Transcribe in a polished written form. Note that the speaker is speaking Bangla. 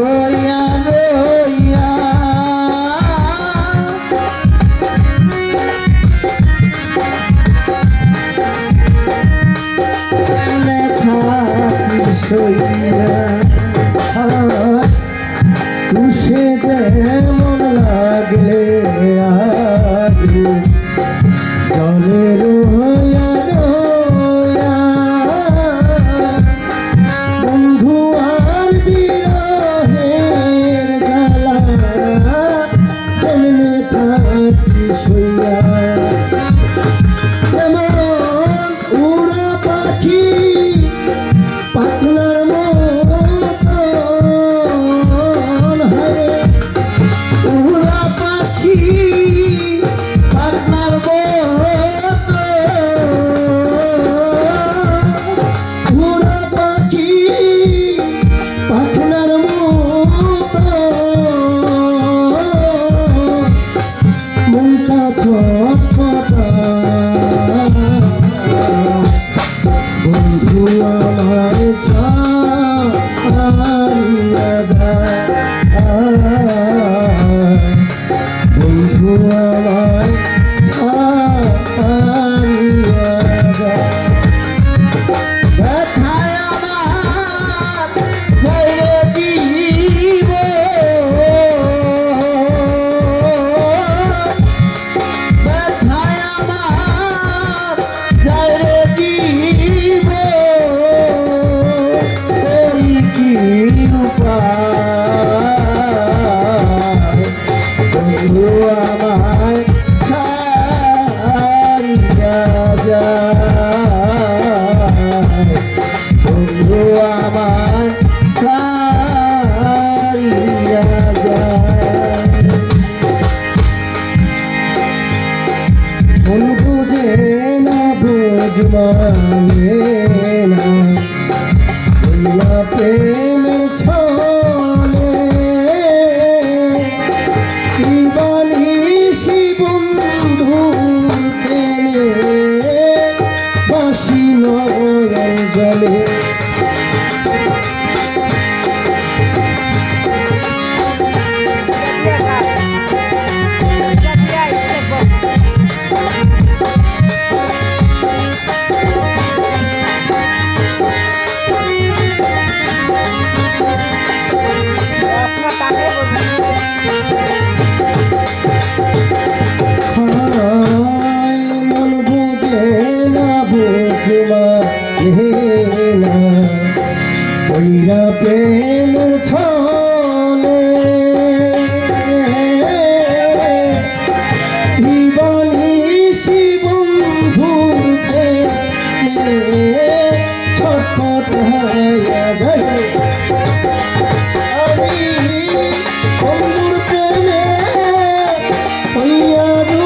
রইয়া রইয়া লেখা সইয়া তুষে যেমন লাগলে আগে জলে রইয়া রইয়া বন্ধু আর বিরহের জ্বালা কেমনে থাকি সইয়া যেমন উড়া পাখি পাখনার মতন হারে উড়া পাখি পাখনার উড়া পাখি পাখনার মনটা ছটফটা বন্ধু আমার ছাড়িয়া যায় বন্ধু আমার ছাড়িয়া যায় ব্যথায় আমার বাইরে দিব ব্যথায় আমার বাইরে দিব করি কি উপায় বন্ধু আমায় ছাড়িয়া যায় বন্ধু আমায় ছাড়িয়া যায় মন বুঝে না বুঝমানে না হইয়া প্রেমের ছলে বানিসি বন্ধু প্রেমে বাসি নয়ন জলে Próxima tá nervoso.